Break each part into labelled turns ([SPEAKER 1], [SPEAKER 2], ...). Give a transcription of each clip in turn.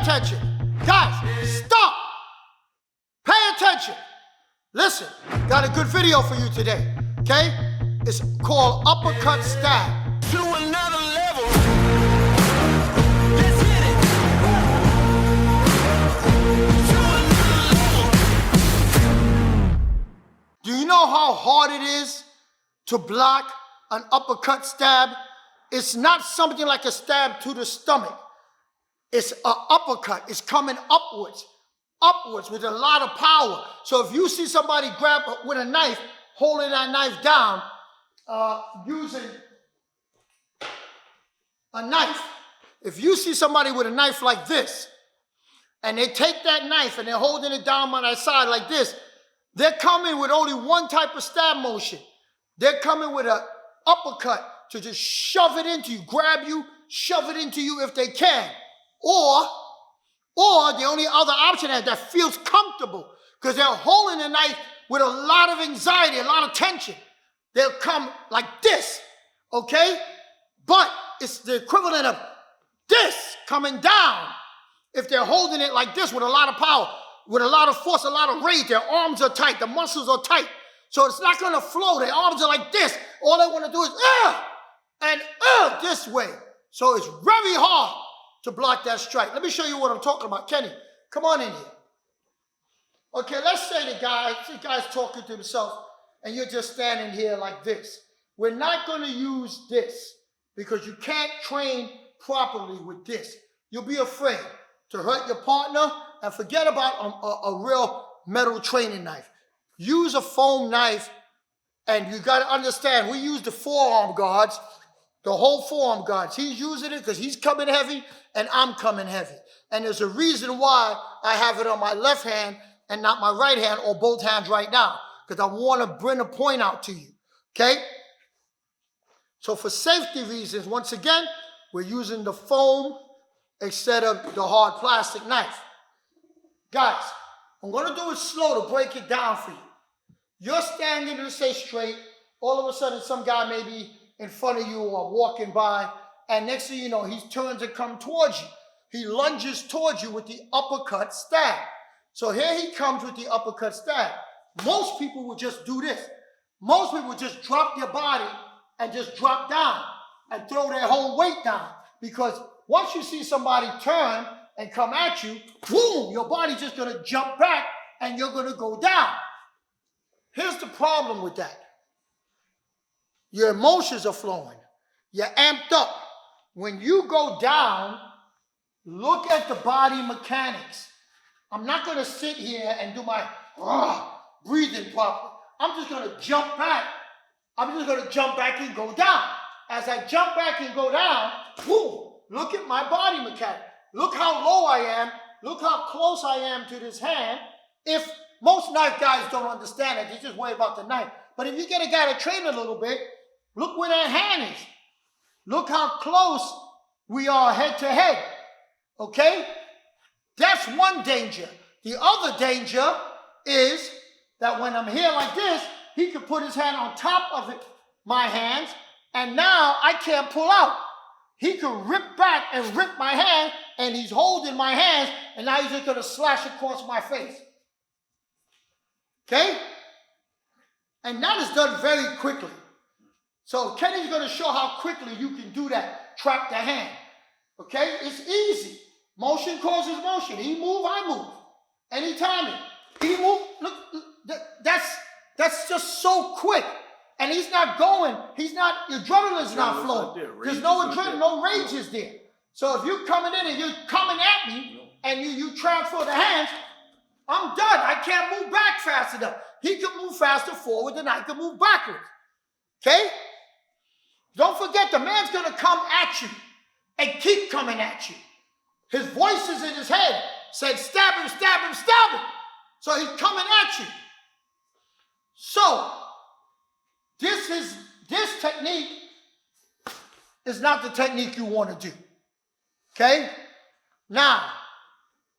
[SPEAKER 1] attention. Guys, stop. Pay attention. Listen, got a good video for you today, okay? It's called Uppercut Stab.
[SPEAKER 2] To another level. Let's hit it. To another level.
[SPEAKER 1] Do you know how hard it is to block an uppercut stab? It's not something like a stab to the stomach. It's an uppercut. It's coming upwards with a lot of power. So if you see somebody grab with a knife, holding that knife down, using a knife, if you see somebody with a knife like this, and they take that knife and they're holding it down by their side like this, they're coming with only one type of stab motion. They're coming with an uppercut to just shove it into you, grab you, shove it into you if they can. Or the only other option is that feels comfortable because they're holding the knife with a lot of anxiety, a lot of tension. They'll come like this, okay? But it's the equivalent of this coming down if they're holding it like this with a lot of power, with a lot of force, a lot of rage. Their arms are tight, the muscles are tight. So it's not gonna flow. Their arms are like this. All they wanna do is this way. So it's very hard to block that strike. Let me show you what I'm talking about. Kenny, come on in here. Okay, let's say the guy's talking to himself and you're just standing here like this. We're not gonna use this because you can't train properly with this. You'll be afraid to hurt your partner and forget about a real metal training knife. Use a foam knife, and you gotta understand, we use the forearm guards, the whole forearm guards. He's using it because he's coming heavy and I'm coming heavy. And there's a reason why I have it on my left hand and not my right hand or both hands right now, because I want to bring a point out to you, okay? So for safety reasons, once again, we're using the foam instead of the hard plastic knife. Guys, I'm going to do it slow to break it down for you. You're standing to stay straight. All of a sudden, some guy may be in front of you or walking by, and next thing you know, he turns and comes towards you. He lunges towards you with the uppercut stab. So here he comes with the uppercut stab. Most people would just do this. Most people would just drop their body and just drop down and throw their whole weight down. Because once you see somebody turn and come at you, boom, your body's just gonna jump back and you're gonna go down. Here's the problem with that. Your emotions are flowing. You're amped up. When you go down, look at the body mechanics. I'm not gonna sit here and do my breathing properly. I'm just gonna jump back. I'm just gonna jump back and go down. As I jump back and go down, boom, look at my body mechanics. Look how low I am. Look how close I am to this hand. If most knife guys don't understand it, they just worry about the knife. But if you get a guy to train a little bit, look where that hand is. Look how close we are head to head, okay? That's one danger. The other danger is that when I'm here like this, he can put his hand on top of it, my hands, and now I can't pull out. He can rip back and rip my hand, and he's holding my hands, and now he's just gonna slash across my face. Okay? And that is done very quickly. So Kenny's gonna show how quickly you can do that, trap the hand. Okay? It's easy. Motion causes motion. He move, I move. Anytime he move, look, that's just so quick. And he's not going, the adrenaline's not flowing. There's no adrenaline, no rage is there. So if you're coming in and you're coming at me and you transfer the hands, I'm done. I can't move back fast enough. He can move faster forward than I can move backwards. Okay? Don't forget, the man's going to come at you and keep coming at you. His voice is in his head saying, stab him, stab him, stab him. So he's coming at you. So, this technique is not the technique you want to do. Okay? Now,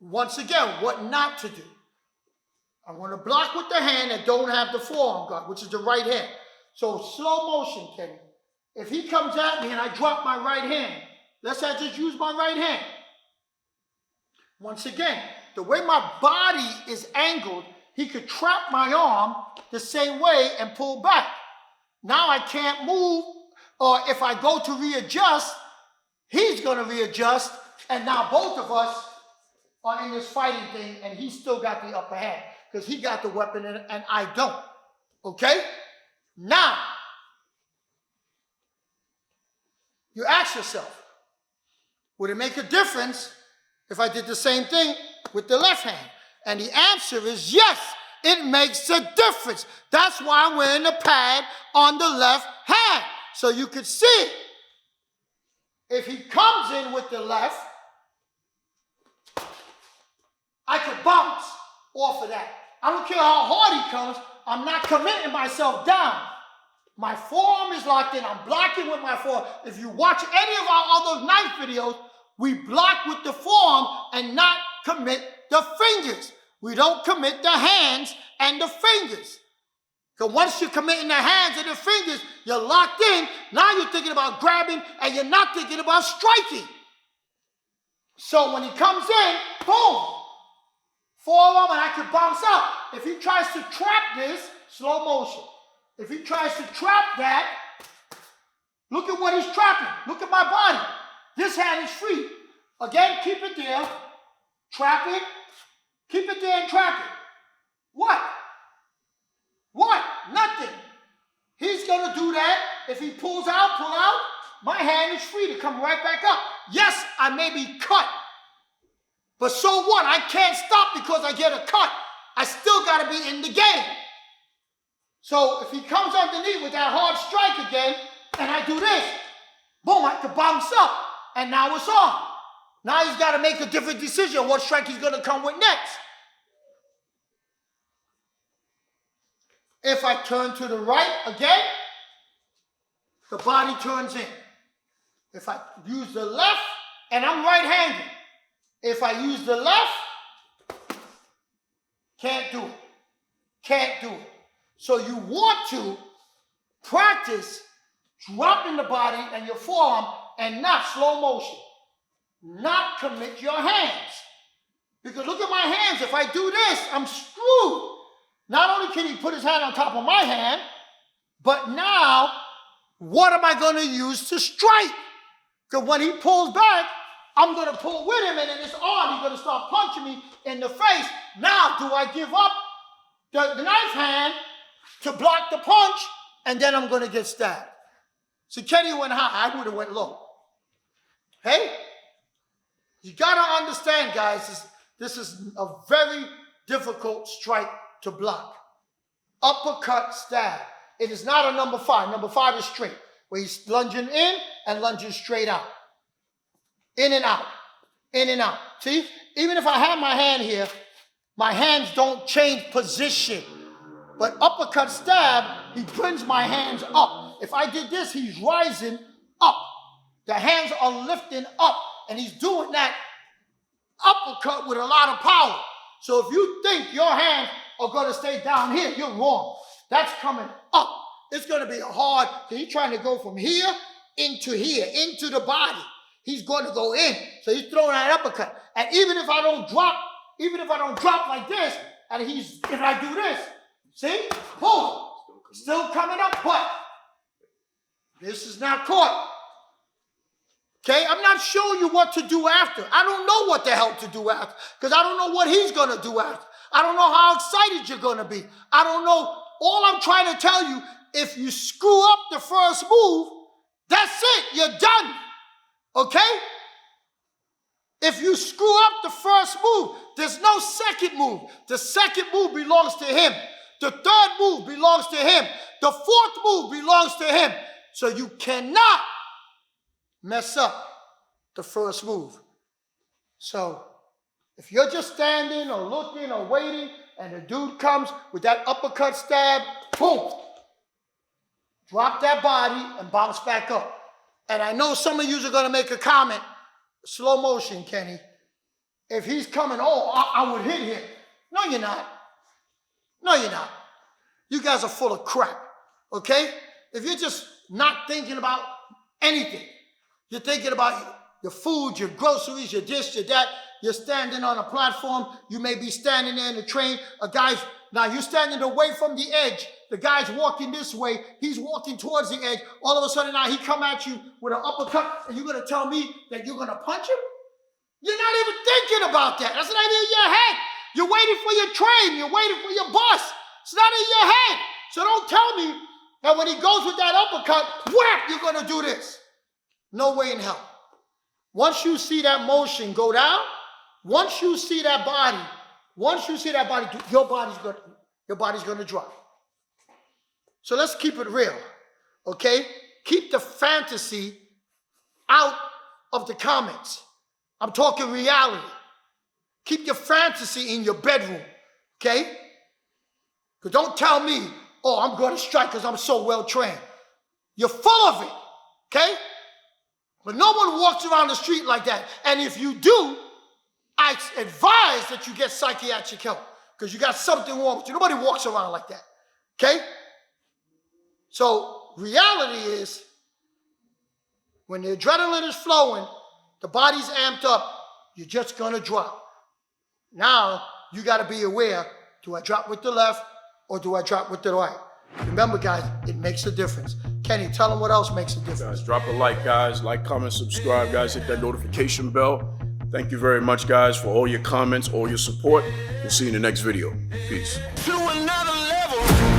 [SPEAKER 1] once again, what not to do. I want to block with the hand and don't have the forearm guard, which is the right hand. So slow motion, Kenny. If he comes at me and I drop my right hand, let's say I just use my right hand. Once again, the way my body is angled, he could trap my arm the same way and pull back. Now I can't move, or if I go to readjust, he's going to readjust, and now both of us are in this fighting thing, and he's still got the upper hand because he got the weapon and I don't. Okay? Now, you ask yourself, would it make a difference if I did the same thing with the left hand? And the answer is yes, it makes a difference. That's why I'm wearing the pad on the left hand, so you could see. If he comes in with the left, I could bounce off of that. I don't care how hard he comes, I'm not committing myself down. My forearm is locked in, I'm blocking with my forearm. If you watch any of our other knife videos, we block with the forearm and not commit the fingers. We don't commit the hands and the fingers. Because once you're committing the hands and the fingers, you're locked in. Now you're thinking about grabbing and you're not thinking about striking. So when he comes in, boom, forearm, and I can bounce out. If he tries to trap this, slow motion. If he tries to trap that, look at what he's trapping. Look at my body. This hand is free. Again, keep it there. Trap it. Keep it there and trap it. What? What? Nothing. He's going to do that. If he pulls out, pull out, my hand is free to come right back up. Yes, I may be cut. But so what? I can't stop because I get a cut. I still got to be in the game. So if he comes underneath with that hard strike again, and I do this, boom, I can bounce up, and now it's on. Now he's got to make a different decision what strike he's going to come with next. If I turn to the right again, the body turns in. If I use the left, and I'm right-handed, if I use the left, can't do it. Can't do it. So you want to practice dropping the body and your forearm and not slow motion. Not commit your hands. Because look at my hands. If I do this, I'm screwed. Not only can he put his hand on top of my hand, but now, what am I going to use to strike? Because when he pulls back, I'm going to pull with him, and in his arm, he's going to start punching me in the face. Now, do I give up the knife hand to block the punch, and then I'm going to get stabbed? So Kenny went high. I would have went low. Hey? You got to understand, guys, this is a very difficult strike to block. Uppercut stab. It is not a number 5. Number 5 is straight, where he's lunging in and lunging straight out. In and out. In and out. See? Even if I have my hand here, my hands don't change position. But uppercut stab, he brings my hands up. If I did this, he's rising up. The hands are lifting up. And he's doing that uppercut with a lot of power. So if you think your hands are going to stay down here, you're wrong. That's coming up. It's going to be hard. He's trying to go from here, into the body. He's going to go in. So he's throwing that uppercut. And even if I don't drop like this, and if I do this, see? Boom. Still coming up, but this is not caught. Okay, I'm not showing you what to do after. I don't know what the hell to do after, because I don't know what he's going to do after. I don't know how excited you're going to be. I don't know. All I'm trying to tell you, if you screw up the first move, that's it. You're done. Okay? If you screw up the first move, there's no second move. The second move belongs to him. The third move belongs to him. The fourth move belongs to him. So you cannot mess up the first move. So if you're just standing or looking or waiting and the dude comes with that uppercut stab, boom, drop that body and bounce back up. And I know some of you are going to make a comment, slow motion, Kenny. If he's coming, I would hit him. No, you're not. No, you're not. You guys are full of crap, okay? If you're just not thinking about anything, you're thinking about your food, your groceries, your this, your that, You're standing on a platform. You may be standing there in the train. Now you're standing away from the edge. The guy's walking this way. He's walking towards the edge. All of a sudden now he come at you with an uppercut, and you're going to tell me that you're going to punch him? You're not even thinking about that. That's not even in your head. You're waiting for your train. You're waiting for your bus. It's not in your head. So don't tell me that when he goes with that uppercut, whap, you're going to do this. No way in hell. Once you see that motion go down, once you see that body, your body's going to drop. So let's keep it real, okay? Keep the fantasy out of the comments. I'm talking reality. Keep your fantasy in your bedroom, okay? Because don't tell me, oh, I'm going to strike because I'm so well trained. You're full of it, okay? But no one walks around the street like that. And if you do, I advise that you get psychiatric help because you got something wrong with you. Nobody walks around like that, okay? So reality is when the adrenaline is flowing, the body's amped up, you're just going to drop. Now you got to be aware, do I drop with the left or do I drop with the right? Remember, guys, it makes a difference. Kenny, tell them what else makes a difference.
[SPEAKER 3] Guys, drop a like, guys. Like, comment, subscribe, guys. Hit that notification bell. Thank you very much, guys, for all your comments, all your support. We'll see you in the next video. Peace.
[SPEAKER 2] To another level.